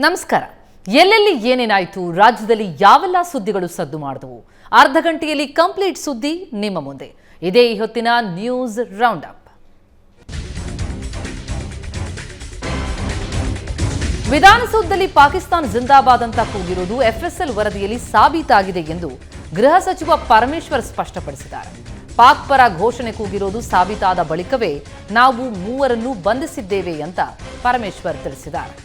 ನಮಸ್ಕಾರ. ಎಲ್ಲೆಲ್ಲಿ ಏನೇನಾಯಿತು, ರಾಜ್ಯದಲ್ಲಿ ಯಾವೆಲ್ಲ ಸುದ್ದಿಗಳು ಸದ್ದು ಮಾಡಿದವು, ಅರ್ಧ ಗಂಟೆಯಲ್ಲಿ ಕಂಪ್ಲೀಟ್ ಸುದ್ದಿ ನಿಮ್ಮ ಮುಂದೆ. ಇದೇ ಈ ಹೊತ್ತಿನ ನ್ಯೂಸ್ ರೌಂಡ್ ಅಪ್. ವಿಧಾನಸೌಧದಲ್ಲಿ ಪಾಕಿಸ್ತಾನ ಜಿಂದಾಬಾದ್ ಅಂತ ಕೂಗಿರುವುದು ಎಫ್ಎಸ್ಎಲ್ ವರದಿಯಲ್ಲಿ ಸಾಬೀತಾಗಿದೆ ಎಂದು ಗೃಹ ಸಚಿವ ಪರಮೇಶ್ವರ್ ಸ್ಪಷ್ಟಪಡಿಸಿದ್ದಾರೆ. ಪಾಕ್ ಪರ ಘೋಷಣೆ ಕೂಗಿರೋದು ಸಾಬೀತಾದ ಬಳಿಕವೇ ನಾವು ಮೂವರನ್ನು ಬಂಧಿಸಿದ್ದೇವೆ ಅಂತ ಪರಮೇಶ್ವರ್ ತಿಳಿಸಿದ್ದಾರೆ.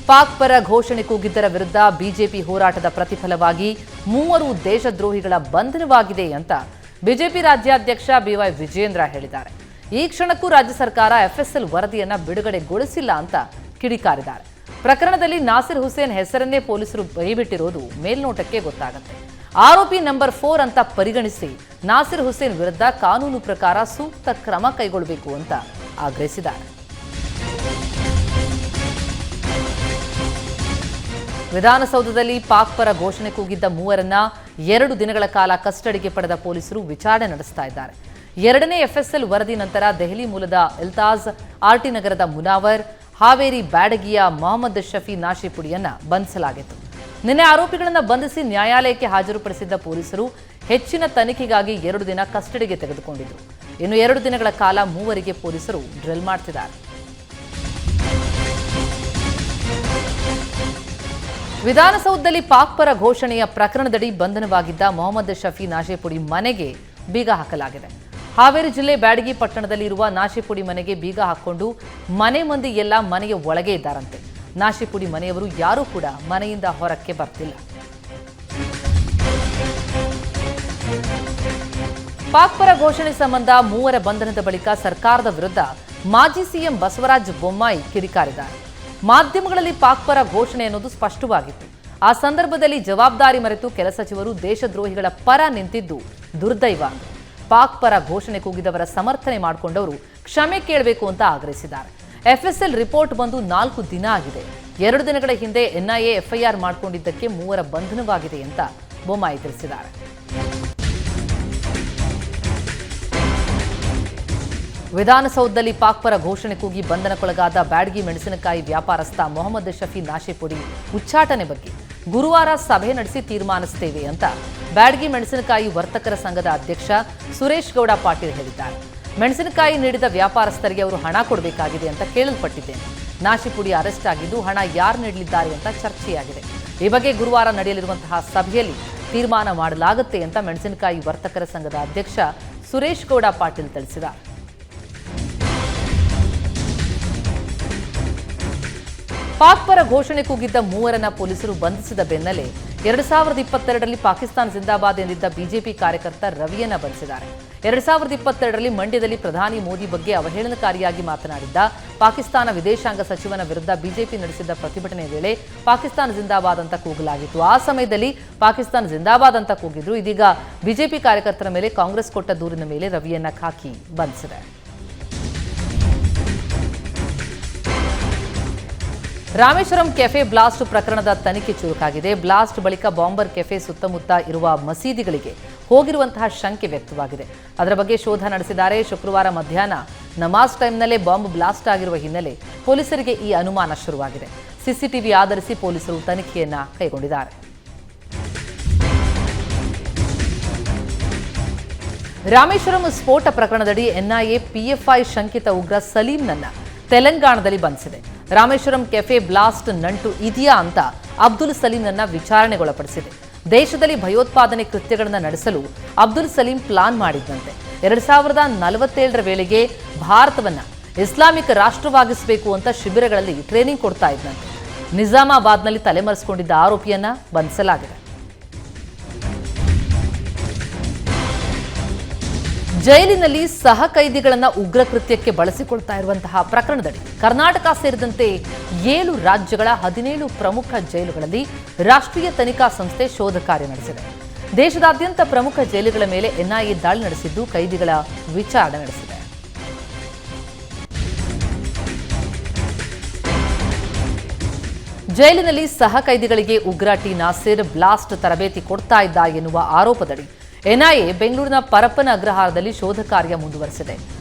ಪಾಕ್ ಪರ ಘೋಷಣೆ ಕೂಗಿದ್ದರ ವಿರುದ್ಧ ಬಿಜೆಪಿ ಹೋರಾಟದ ಪ್ರತಿಫಲವಾಗಿ ಮೂವರು ದೇಶದ್ರೋಹಿಗಳ ಬಂಧನವಾಗಿದೆ ಅಂತ ಬಿಜೆಪಿ ರಾಜ್ಯಾಧ್ಯಕ್ಷ ಬಿವೈ ವಿಜೇಂದ್ರ ಹೇಳಿದ್ದಾರೆ. ಈ ಕ್ಷಣಕ್ಕೂ ರಾಜ್ಯ ಸರ್ಕಾರ ಎಫ್ಎಸ್ಎಲ್ ವರದಿಯನ್ನ ಬಿಡುಗಡೆಗೊಳಿಸಿಲ್ಲ ಅಂತ ಕಿಡಿಕಾರಿದ್ದಾರೆ. ಪ್ರಕರಣದಲ್ಲಿ ನಾಸಿರ್ ಹುಸೇನ್ ಹೆಸರನ್ನೇ ಪೊಲೀಸರು ಬೈಬಿಟ್ಟಿರೋದು ಮೇಲ್ನೋಟಕ್ಕೆ ಗೊತ್ತಾಗುತ್ತೆ. ಆರೋಪಿ ನಂಬರ್ 4 ಅಂತ ಪರಿಗಣಿಸಿ ನಾಸಿರ್ ಹುಸೇನ್ ವಿರುದ್ಧ ಕಾನೂನು ಪ್ರಕಾರ ಸೂಕ್ತ ಕ್ರಮ ಕೈಗೊಳ್ಳಬೇಕು ಅಂತ ಆಗ್ರಹಿಸಿದ್ದಾರೆ. ವಿಧಾನಸೌಧದಲ್ಲಿ ಪಾಕ್ ಪರ ಘೋಷಣೆ ಕೂಗಿದ್ದ ಮೂವರನ್ನ 2 ದಿನಗಳ ಕಾಲ ಕಸ್ಟಡಿಗೆ ಪಡೆದ ಪೊಲೀಸರು ವಿಚಾರಣೆ ನಡೆಸ್ತಾ ಇದ್ದಾರೆ. ಎರಡನೇ ಎಫ್ಎಸ್ಎಲ್ ವರದಿ ನಂತರ ದೆಹಲಿ ಮೂಲದ ಇಲ್ತಾಜ್, ಆರ್ಟಿ ನಗರದ ಮುನಾವರ್, ಹಾವೇರಿ ಬ್ಯಾಡಗಿಯ ಮೊಹಮ್ಮದ್ ಶಫಿ ನಾಶಿಪುಡಿಯನ್ನ ಬಂಧಿಸಲಾಗಿತ್ತು. ನಿನ್ನೆ ಆರೋಪಿಗಳನ್ನು ಬಂಧಿಸಿ ನ್ಯಾಯಾಲಯಕ್ಕೆ ಹಾಜರುಪಡಿಸಿದ್ದ ಪೊಲೀಸರು ಹೆಚ್ಚಿನ ತನಿಖೆಗಾಗಿ 2 ದಿನ ಕಸ್ಟಡಿಗೆ ತೆಗೆದುಕೊಂಡಿದ್ರು. ಇನ್ನು 2 ದಿನಗಳ ಕಾಲ ಮೂವರಿಗೆ ಪೊಲೀಸರು ಡ್ರಿಲ್ ಮಾಡ್ತಿದ್ದಾರೆ. ವಿಧಾನಸೌಧದಲ್ಲಿ ಪಾಕ್ ಪರ ಘೋಷಣೆಯ ಪ್ರಕರಣದಡಿ ಬಂಧನವಾಗಿದ್ದ ಮೊಹಮ್ಮದ್ ಶಫಿ ನಾಶಿಪುಡಿ ಮನೆಗೆ ಬೀಗ ಹಾಕಲಾಗಿದೆ. ಹಾವೇರಿ ಜಿಲ್ಲೆ ಬ್ಯಾಡಗಿ ಪಟ್ಟಣದಲ್ಲಿ ಇರುವ ನಾಶಿಪುಡಿ ಮನೆಗೆ ಬೀಗ ಹಾಕೊಂಡು ಮನೆ ಮಂದಿ ಎಲ್ಲ ಮನೆಯ ಒಳಗೆ ಇದ್ದಾರಂತೆ. ನಾಶಿಪುಡಿ ಮನೆಯವರು ಯಾರೂ ಕೂಡ ಮನೆಯಿಂದ ಹೊರಕ್ಕೆ ಬರ್ತಿಲ್ಲ. ಪಾಕ್ ಪರ ಘೋಷಣೆ ಸಂಬಂಧ ಮೂವರ ಬಂಧನದ ಬಳಿಕ ಸರ್ಕಾರದ ವಿರುದ್ಧ ಮಾಜಿ ಸಿಎಂ ಬಸವರಾಜ ಬೊಮ್ಮಾಯಿ ಕಿಡಿಕಾರಿದ್ದಾರೆ. ಮಾಧ್ಯಮಗಳಲ್ಲಿ ಪಾಕ್ ಪರ ಘೋಷಣೆ ಅನ್ನೋದು ಸ್ಪಷ್ಟವಾಗಿತ್ತು. ಆ ಸಂದರ್ಭದಲ್ಲಿ ಜವಾಬ್ದಾರಿ ಮರೆತು ಕೆಲ ಸಚಿವರು ದೇಶದ್ರೋಹಿಗಳ ಪರ ನಿಂತಿದ್ದು ದುರ್ದೈವ. ಪಾಕ್ ಪರ ಘೋಷಣೆ ಕೂಗಿದವರ ಸಮರ್ಥನೆ ಮಾಡಿಕೊಂಡವರು ಕ್ಷಮೆ ಕೇಳಬೇಕು ಅಂತ ಆಗ್ರಹಿಸಿದ್ದಾರೆ. ಎಫ್ಎಸ್ಎಲ್ ರಿಪೋರ್ಟ್ ಬಂದು 4 ದಿನ ಆಗಿದೆ. 2 ದಿನಗಳ ಹಿಂದೆ ಎನ್ಐಎ ಎಫ್ಐಆರ್ ಮಾಡಿಕೊಂಡಿದ್ದಕ್ಕೆ ಮೂವರ ಬಂಧನವಾಗಿದೆ ಅಂತ ಬೊಮ್ಮಾಯಿ ತಿಳಿಸಿದ್ದಾರೆ. ವಿಧಾನಸೌಧದಲ್ಲಿ ಪಾಕ್ ಪರ ಘೋಷಣೆ ಕೂಗಿ ಬಂಧನಕ್ಕೊಳಗಾದ ಬ್ಯಾಡಗಿ ಮೆಣಸಿನಕಾಯಿ ವ್ಯಾಪಾರಸ್ಥ ಮೊಹಮ್ಮದ್ ಶಫಿ ನಾಶಿಪುಡಿ ಉಚ್ಚಾಟನೆ ಬಗ್ಗೆ ಗುರುವಾರ ಸಭೆ ನಡೆಸಿ ತೀರ್ಮಾನಿಸುತ್ತೇವೆ ಅಂತ ಬ್ಯಾಡಗಿ ಮೆಣಸಿನಕಾಯಿ ವರ್ತಕರ ಸಂಘದ ಅಧ್ಯಕ್ಷ ಸುರೇಶ್ ಗೌಡ ಪಾಟೀಲ್ ಹೇಳಿದ್ದಾರೆ. ಮೆಣಸಿನಕಾಯಿ ನೀಡಿದ ವ್ಯಾಪಾರಸ್ಥರಿಗೆ ಅವರು ಹಣ ಕೊಡಬೇಕಾಗಿದೆ ಅಂತ ಕೇಳಲ್ಪಟ್ಟಿದ್ದೇನೆ. ನಾಶಿಪುಡಿ ಅರೆಸ್ಟ್ ಆಗಿದ್ದು ಹಣ ಯಾರು ನೀಡಲಿದ್ದಾರೆ ಅಂತ ಚರ್ಚೆಯಾಗಿದೆ. ಈ ಬಗ್ಗೆ ಗುರುವಾರ ನಡೆಯಲಿರುವಂತಹ ಸಭೆಯಲ್ಲಿ ತೀರ್ಮಾನ ಮಾಡಲಾಗುತ್ತೆ ಅಂತ ಮೆಣಸಿನಕಾಯಿ ವರ್ತಕರ ಸಂಘದ ಅಧ್ಯಕ್ಷ ಸುರೇಶ್ ಗೌಡ ಪಾಟೀಲ್ ತಿಳಿಸಿದ್ದಾರೆ. ಪಾಕ್ ಪರ ಘೋಷಣೆ ಕೂಗಿದ್ದ ಮೂವರನ್ನ ಪೊಲೀಸರು ಬಂಧಿಸಿದ ಬೆನ್ನಲ್ಲೇ 2022ರಲ್ಲಿ ಪಾಕಿಸ್ತಾನ ಜಿಂದಾಬಾದ್ ಎಂದಿದ್ದ ಬಿಜೆಪಿ ಕಾರ್ಯಕರ್ತ ರವಿಯನ್ನ ಬಂಧಿಸಿದ್ದಾರೆ. 2022ರಲ್ಲಿ ಮಂಡ್ಯದಲ್ಲಿ ಪ್ರಧಾನಿ ಮೋದಿ ಬಗ್ಗೆ ಅವಹೇಳನಕಾರಿಯಾಗಿ ಮಾತನಾಡಿದ್ದ ಪಾಕಿಸ್ತಾನ ವಿದೇಶಾಂಗ ಸಚಿವನ ವಿರುದ್ಧ ಬಿಜೆಪಿ ನಡೆಸಿದ್ದ ಪ್ರತಿಭಟನೆ ವೇಳೆ ಪಾಕಿಸ್ತಾನ ಜಿಂದಾಬಾದ್ ಅಂತ ಕೂಗಲಾಗಿತ್ತು. ಆ ಸಮಯದಲ್ಲಿ ಪಾಕಿಸ್ತಾನ ಜಿಂದಾಬಾದ್ ಅಂತ ಕೂಗಿದ್ರು. ಇದೀಗ ಬಿಜೆಪಿ ಕಾರ್ಯಕರ್ತರ ಮೇಲೆ ಕಾಂಗ್ರೆಸ್ ಕೊಟ್ಟ ದೂರಿನ ಮೇಲೆ ರವಿಯನ್ನ ಖಾಕಿ ಬಂಧಿಸಿದೆ. ರಾಮೇಶ್ವರಂ ಕೆಫೆ ಬ್ಲಾಸ್ಟ್ ಪ್ರಕರಣದ ತನಿಖೆ ಚುರುಕಾಗಿದೆ. ಬ್ಲಾಸ್ಟ್ ಬಳಿಕ ಬಾಂಬರ್ ಕೆಫೆ ಸುತ್ತಮುತ್ತ ಇರುವ ಮಸೀದಿಗಳಿಗೆ ಹೋಗಿರುವಂತಹ ಶಂಕೆ ವ್ಯಕ್ತವಾಗಿದೆ. ಅದರ ಬಗ್ಗೆ ಶೋಧ ನಡೆಸಿದ್ದಾರೆ. ಶುಕ್ರವಾರ ಮಧ್ಯಾಹ್ನ ನಮಾಜ್ ಟೈಮ್ನಲ್ಲೇ ಬಾಂಬ್ ಬ್ಲಾಸ್ಟ್ ಆಗಿರುವ ಹಿನ್ನೆಲೆ ಪೊಲೀಸರಿಗೆ ಈ ಅನುಮಾನ ಶುರುವಾಗಿದೆ. ಸಿಸಿಟಿವಿ ಆಧರಿಸಿ ಪೊಲೀಸರು ತನಿಖೆಯನ್ನ ಕೈಗೊಂಡಿದ್ದಾರೆ. ರಾಮೇಶ್ವರಂ ಸ್ಫೋಟ ಪ್ರಕರಣದಡಿ ಎನ್ಐಎ ಪಿಎಫ್ಐ ಶಂಕಿತ ಉಗ್ರ ಸಲೀಂನನ್ನ ತೆಲಂಗಾಣದಲ್ಲಿ ಬಂಧಿಸಿದೆ. ರಾಮೇಶ್ವರಂ ಕೆಫೆ ಬ್ಲಾಸ್ಟ್ ನಂಟು ಇದೆಯಾ ಅಂತ ಅಬ್ದುಲ್ ಸಲೀಂನನ್ನ ವಿಚಾರಣೆಗೊಳಪಡಿಸಿದೆ. ದೇಶದಲ್ಲಿ ಭಯೋತ್ಪಾದನೆ ಕೃತ್ಯಗಳನ್ನು ನಡೆಸಲು ಅಬ್ದುಲ್ ಸಲೀಂ ಪ್ಲಾನ್ ಮಾಡಿದ್ದಂತೆ. 2047ರ ವೇಳೆಗೆ ಭಾರತವನ್ನ ಇಸ್ಲಾಮಿಕ್ ರಾಷ್ಟ್ರವಾಗಿಸಬೇಕು ಅಂತ ಶಿಬಿರಗಳಲ್ಲಿ ಟ್ರೈನಿಂಗ್ ಕೊಡ್ತಾ ಇದ್ದಂತೆ. ನಿಜಾಮಾಬಾದ್ನಲ್ಲಿ ತಲೆಮರೆಸಿಕೊಂಡಿದ್ದ ಆರೋಪಿಯನ್ನ ಬಂಧಿಸಲಾಗಿದೆ. ಜೈಲಿನಲ್ಲಿ ಸಹ ಕೈದಿಗಳನ್ನ ಉಗ್ರ ಕೃತ್ಯಕ್ಕೆ ಬಳಸಿಕೊಳ್ತಾ ಇರುವಂತಹ ಪ್ರಕರಣದಡಿ ಕರ್ನಾಟಕ ಸೇರಿದಂತೆ 7 ರಾಜ್ಯಗಳ 17 ಪ್ರಮುಖ ಜೈಲುಗಳಲ್ಲಿ ರಾಷ್ಟ್ರೀಯ ತನಿಖಾ ಸಂಸ್ಥೆ ಶೋಧ ಕಾರ್ಯ ನಡೆಸಿದೆ. ದೇಶದಾದ್ಯಂತ ಪ್ರಮುಖ ಜೈಲುಗಳ ಮೇಲೆ ಎನ್ಐಎ ದಾಳಿ ನಡೆಸಿದ್ದು ಕೈದಿಗಳ ವಿಚಾರಣೆ ನಡೆಸಿದೆ. ಜೈಲಿನಲ್ಲಿ ಸಹ ಕೈದಿಗಳಿಗೆ ಉಗ್ರ ಟಿ ನಾಸಿರ್ ಬ್ಲಾಸ್ಟ್ ತರಬೇತಿ ಕೊಡ್ತಾ ಇದ್ದ ಎನ್ನುವ ಆರೋಪದಡಿ ಎನ್ಐಎ ಬೆಂಗಳೂರಿನ ಪರಪ್ಪನ ಅಗ್ರಹಾರದಲ್ಲಿ ಶೋಧ ಕಾರ್ಯ ಮುಂದುವರೆಸಿದೆ.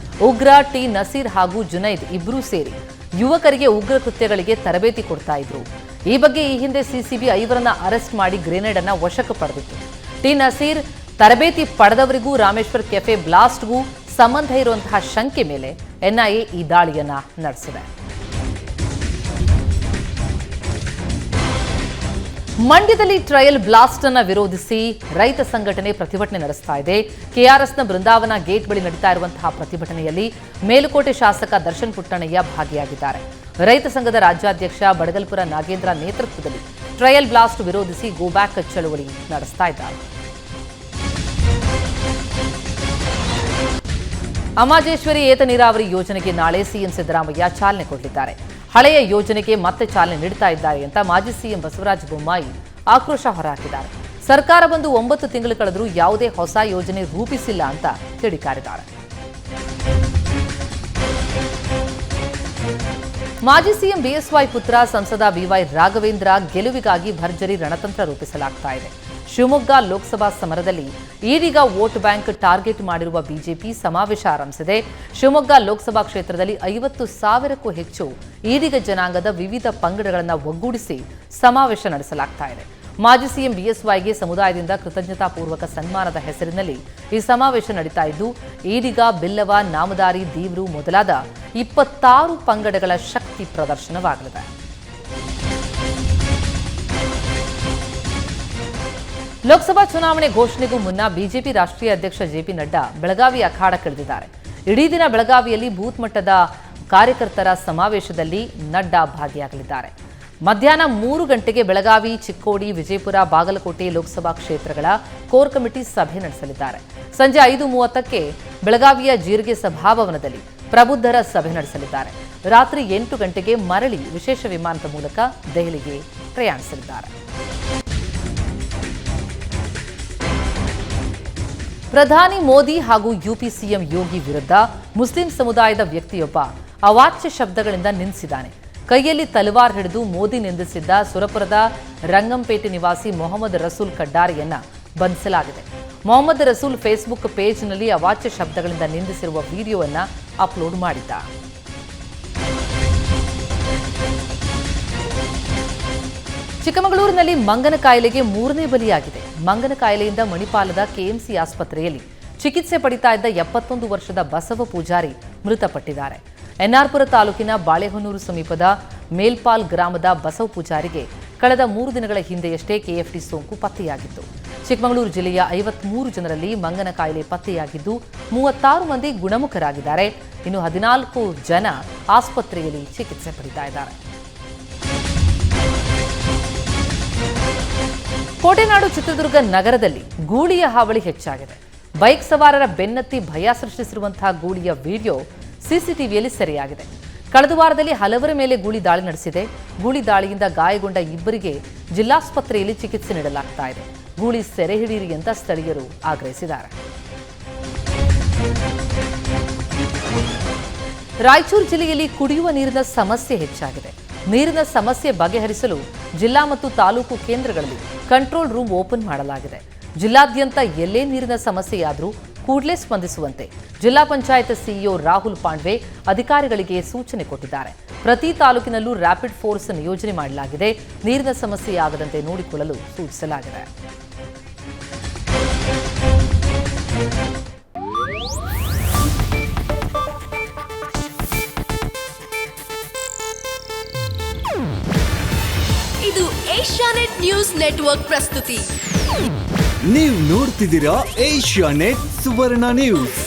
ಉಗ್ರ ಟಿ ನಸೀರ್ ಹಾಗೂ ಜುನೈದ್ ಇಬ್ಬರೂ ಸೇರಿ ಯುವಕರಿಗೆ ಉಗ್ರ ಕೃತ್ಯಗಳಿಗೆ ತರಬೇತಿ ಕೊಡ್ತಾ ಇದ್ರು. ಈ ಬಗ್ಗೆ ಈ ಹಿಂದೆ ಸಿಸಿಬಿ 5ರನ್ನ ಅರೆಸ್ಟ್ ಮಾಡಿ ಗ್ರೆನೇಡ್ ಅನ್ನ ವಶಕ್ಕೆ ಪಡೆದಿತ್ತು. ಟಿ ನಸೀರ್ ತರಬೇತಿ ಪಡೆದವರಿಗೂ ರಾಮೇಶ್ವರ್ ಕೆಫೆ ಬ್ಲಾಸ್ಟ್ಗೂ ಸಂಬಂಧ ಇರುವಂತಹ ಶಂಕೆ ಮೇಲೆ ಎನ್ಐಎ ಈ ದಾಳಿಯನ್ನ ನಡೆಸಿದೆ. ಮಂಡ್ಯದಲ್ಲಿ ಟ್ರಯಲ್ ಬ್ಲಾಸ್ಟ್ ಅನ್ನು ವಿರೋಧಿಸಿ ರೈತ ಸಂಘಟನೆ ಪ್ರತಿಭಟನೆ ನಡೆಸ್ತಾ ಇದೆ. ಕೆಆರ್ಎಸ್ನ ಬೃಂದಾವನ ಗೇಟ್ ಬಳಿ ನಡೀತಾ ಇರುವಂತಹ ಪ್ರತಿಭಟನೆಯಲ್ಲಿ ಮೇಲುಕೋಟೆ ಶಾಸಕ ದರ್ಶನ್ ಪುಟ್ಟಣ್ಣಯ್ಯ ಭಾಗಿಯಾಗಿದ್ದಾರೆ. ರೈತ ಸಂಘದ ರಾಜ್ಯಾಧ್ಯಕ್ಷ ಬಡಗಲ್ಪುರ ನಾಗೇಂದ್ರ ನೇತೃತ್ವದಲ್ಲಿ ಟ್ರಯಲ್ ಬ್ಲಾಸ್ಟ್ ವಿರೋಧಿಸಿ ಗೋ ಬ್ಯಾಕ್ ಚಳವಳಿ ನಡೆಸ್ತಾ ಇದ್ದಾರೆ. ಅಮಾಜೇಶ್ವರಿ ಏತ ನೀರಾವರಿ ಯೋಜನೆಗೆ ನಾಳೆ ಸಿಎಂ ಸಿದ್ದರಾಮಯ್ಯ ಚಾಲನೆ ಕೊಡಲಿದ್ದಾರೆ. ಹಳೆಯ ಯೋಜನೆಗೆ ಮತ್ತೆ ಚಾಲನೆ ನೀಡುತ್ತಾ ಇದ್ದಾರೆ ಅಂತ ಮಾಜಿ ಸಿಎಂ ಬಸವರಾಜ ಬೊಮ್ಮಾಯಿ ಆಕ್ರೋಶ ಹೊರಹಾಕಿದ್ದಾರೆ. ಸರ್ಕಾರ ಬಂದು 9 ತಿಂಗಳು ಕಳೆದರೂ ಯಾವುದೇ ಹೊಸ ಯೋಜನೆ ರೂಪಿಸಿಲ್ಲ ಅಂತ ಕಿಡಿಕಾರಿದ್ದಾರೆ. ಮಾಜಿ ಸಿಎಂ ಬಿಎಸ್ವೈ ಪುತ್ರ ಸಂಸದ ಬಿವೈ ರಾಘವೇಂದ್ರ ಗೆಲುವಿಗಾಗಿ ಭರ್ಜರಿ ರಣತಂತ್ರ ರೂಪಿಸಲಾಗ್ತಾ ಇದೆ. ಶಿವಮೊಗ್ಗ ಲೋಕಸಭಾ ಸಮರದಲ್ಲಿ ಈಡೀಗ ವೋಟ್ ಬ್ಯಾಂಕ್ ಟಾರ್ಗೆಟ್ ಮಾಡಿರುವ ಬಿಜೆಪಿ ಸಮಾವೇಶ ಆರಂಭಿಸಿದೆ. ಶಿವಮೊಗ್ಗ ಲೋಕಸಭಾ ಕ್ಷೇತ್ರದಲ್ಲಿ 50,000ಕ್ಕೂ ಹೆಚ್ಚು ಈಡಿಗ ಜನಾಂಗದ ವಿವಿಧ ಪಂಗಡಗಳನ್ನು ಒಗ್ಗೂಡಿಸಿ ಸಮಾವೇಶ ನಡೆಸಲಾಗ್ತಾ ಇದೆ. ಮಾಜಿ ಸಿಎಂ ಬಿಎಸ್ವೈಗೆ ಸಮುದಾಯದಿಂದ ಕೃತಜ್ಞತಾಪೂರ್ವಕ ಸನ್ಮಾನದ ಹೆಸರಿನಲ್ಲಿ ಈ ಸಮಾವೇಶ ನಡೀತಾ ಇದ್ದು, ಈಡಿಗ, ಬಿಲ್ಲವ, ನಾಮದಾರಿ, ದೀವ್ರು ಮೊದಲಾದ 26 ಪಂಗಡಗಳ ಶಕ್ತಿ ಪ್ರದರ್ಶನವಾಗಲಿದೆ. ಲೋಕಸಭಾ ಚುನಾವಣೆ ಘೋಷಣೆಗೂ ಮುನ್ನ ಬಿಜೆಪಿ ರಾಷ್ಟ್ರೀಯ ಅಧ್ಯಕ್ಷ ಜೆಪಿ ನಡ್ಡಾ ಬೆಳಗಾವಿ ಅಖಾಡಕ್ಕಿಳಿದಿದ್ದಾರೆ. ಇಡೀ ದಿನ ಬೆಳಗಾವಿಯಲ್ಲಿ ಬೂತ್ ಮಟ್ಟದ ಕಾರ್ಯಕರ್ತರ ಸಮಾವೇಶದಲ್ಲಿ ನಡ್ಡಾ ಭಾಗಿಯಾಗಲಿದ್ದಾರೆ. ಮಧ್ಯಾಹ್ನ 3 ಗಂಟೆಗೆ ಬೆಳಗಾವಿ, ಚಿಕ್ಕೋಡಿ, ವಿಜಯಪುರ, ಬಾಗಲಕೋಟೆ ಲೋಕಸಭಾ ಕ್ಷೇತ್ರಗಳ ಕೋರ್ ಕಮಿಟಿ ಸಭೆ ನಡೆಸಲಿದ್ದಾರೆ. ಸಂಜೆ 5:30ಕ್ಕೆ ಬೆಳಗಾವಿಯ ಜೀರಿಗೆ ಸಭಾಭವನದಲ್ಲಿ ಪ್ರಬುದ್ಧರ ಸಭೆ ನಡೆಸಲಿದ್ದಾರೆ. ರಾತ್ರಿ 8 ಗಂಟೆಗೆ ಮರಳಿ ವಿಶೇಷ ವಿಮಾನದ ಮೂಲಕ ದೆಹಲಿಗೆ ಪ್ರಯಾಣಿಸಲಿದ್ದಾರೆ. ಪ್ರಧಾನಿ ಮೋದಿ ಹಾಗೂ ಯುಪಿ ಸಿಎಂ ಯೋಗಿ ವಿರುದ್ಧ ಮುಸ್ಲಿಂ ಸಮುದಾಯದ ವ್ಯಕ್ತಿಯೊಬ್ಬ ಅವಾಚ್ಯ ಶಬ್ದಗಳಿಂದ ನಿಂದಿಸಿದ್ದಾನೆ. ಕೈಯಲ್ಲಿ ತಲವಾರ್ ಹಿಡಿದು ಮೋದಿ ನಿಂದಿಸಿದ್ದ ಸುರಪುರದ ರಂಗಂಪೇಟೆ ನಿವಾಸಿ ಮೊಹಮ್ಮದ್ ರಸೂಲ್ ಕಡ್ಡಾರಿಯನ್ನ ಬಂಧಿಸಲಾಗಿದೆ. ಮೊಹಮ್ಮದ್ ರಸೂಲ್ ಫೇಸ್ಬುಕ್ ಪೇಜ್ನಲ್ಲಿ ಅವಾಚ್ಯ ಶಬ್ದಗಳಿಂದ ನಿಂದಿಸಿರುವ ವಿಡಿಯೋವನ್ನು ಅಪ್ಲೋಡ್ ಮಾಡಿದ್ದ. ಚಿಕ್ಕಮಗಳೂರಿನಲ್ಲಿ ಮಂಗನ ಕಾಯಿಲೆಗೆ 3ನೇ ಬಲಿಯಾಗಿದೆ. ಮಂಗನ ಕಾಯಿಲೆಯಿಂದ ಮಣಿಪಾಲದ ಕೆಎಂಸಿ ಆಸ್ಪತ್ರೆಯಲ್ಲಿ ಚಿಕಿತ್ಸೆ ಪಡಿತಾ ಇದ್ದ 71 ವರ್ಷದ ಬಸವ ಪೂಜಾರಿ ಮೃತಪಟ್ಟಿದ್ದಾರೆ. ಎನ್ಆರ್ಪುರ ತಾಲೂಕಿನ ಬಾಳೆಹೊನ್ನೂರು ಸಮೀಪದ ಮೇಲ್ಪಾಲ್ ಗ್ರಾಮದ ಬಸವ ಪೂಜಾರಿಗೆ ಕಳೆದ 3 ದಿನಗಳ ಹಿಂದೆಯಷ್ಟೇ ಕೆಎಫ್ಡಿ ಸೋಂಕು ಪತ್ತೆಯಾಗಿತ್ತು. ಚಿಕ್ಕಮಗಳೂರು ಜಿಲ್ಲೆಯ 53 ಜನರಲ್ಲಿ ಮಂಗನ ಕಾಯಿಲೆ ಪತ್ತೆಯಾಗಿದ್ದು 36 ಮಂದಿ ಗುಣಮುಖರಾಗಿದ್ದಾರೆ. ಇನ್ನು 14 ಜನ ಆಸ್ಪತ್ರೆಯಲ್ಲಿ ಚಿಕಿತ್ಸೆ ಪಡಿತಾ ಇದ್ದಾರೆ. ಕೋಟೆನಾಡು ಚಿತ್ರದುರ್ಗ ನಗರದಲ್ಲಿ ಗೂಳಿಯ ಹಾವಳಿ ಹೆಚ್ಚಾಗಿದೆ. ಬೈಕ್ ಸವಾರರ ಬೆನ್ನತ್ತಿ ಭಯ ಸೃಷ್ಟಿಸಿರುವಂತಹ ಗೂಳಿಯ ವಿಡಿಯೋ ಸಿಸಿಟಿವಿಯಲ್ಲಿ ಸೆರೆಯಾಗಿದೆ. ಕಳೆದ ವಾರದಲ್ಲಿ ಹಲವರ ಮೇಲೆ ಗೂಳಿ ದಾಳಿ ನಡೆಸಿದೆ. ಗೂಳಿ ದಾಳಿಯಿಂದ ಗಾಯಗೊಂಡ ಇಬ್ಬರಿಗೆ ಜಿಲ್ಲಾಸ್ಪತ್ರೆಯಲ್ಲಿ ಚಿಕಿತ್ಸೆ ನೀಡಲಾಗ್ತಾ ಇದೆ. ಗೂಳಿ ಸೆರೆ ಹಿಡಿಯಿರಿ ಅಂತ ಸ್ಥಳೀಯರು ಆಗ್ರಹಿಸಿದ್ದಾರೆ. ರಾಯಚೂರು ಜಿಲ್ಲೆಯಲ್ಲಿ ಕುಡಿಯುವ ನೀರಿನ ಸಮಸ್ಯೆ ಹೆಚ್ಚಾಗಿದೆ. ನೀರಿನ ಸಮಸ್ಯೆ ಬಗೆಹರಿಸಲು ಜಿಲ್ಲಾ ಮತ್ತು ತಾಲೂಕು ಕೇಂದ್ರಗಳಲ್ಲಿ ಕಂಟ್ರೋಲ್ ರೂಮ್ ಓಪನ್ ಮಾಡಲಾಗಿದೆ. ಜಿಲ್ಲಾದ್ಯಂತ ಎಲ್ಲೇ ನೀರಿನ ಸಮಸ್ಯೆಯಾದರೂ ಕೂಡಲೇ ಸ್ಪಂದಿಸುವಂತೆ ಜಿಲ್ಲಾ ಪಂಚಾಯತ್ ಸಿಇಒ ರಾಹುಲ್ ಪಾಂಡ್ವೆ ಅಧಿಕಾರಿಗಳಿಗೆ ಸೂಚನೆ ಕೊಟ್ಟಿದ್ದಾರೆ. ಪ್ರತಿ ತಾಲೂಕಿನಲ್ಲೂ ರ್ಯಾಪಿಡ್ ಫೋರ್ಸ್ ನಿಯೋಜನೆ ಮಾಡಲಾಗಿದೆ. ನೀರಿನ ಸಮಸ್ಯೆಯಾಗದಂತೆ ನೋಡಿಕೊಳ್ಳಲು ಸೂಚಿಸಲಾಗಿದೆ. ಇದು ಏಷ್ಯಾನೆಟ್ ನ್ಯೂಸ್ ನೆಟ್ವರ್ಕ್ ಪ್ರಸ್ತುತಿ. ನೀವು ನೋಡ್ತಿದ್ದೀರಾ ಏಷ್ಯಾನೆಟ್ ಸುವರ್ಣ ನ್ಯೂಸ್.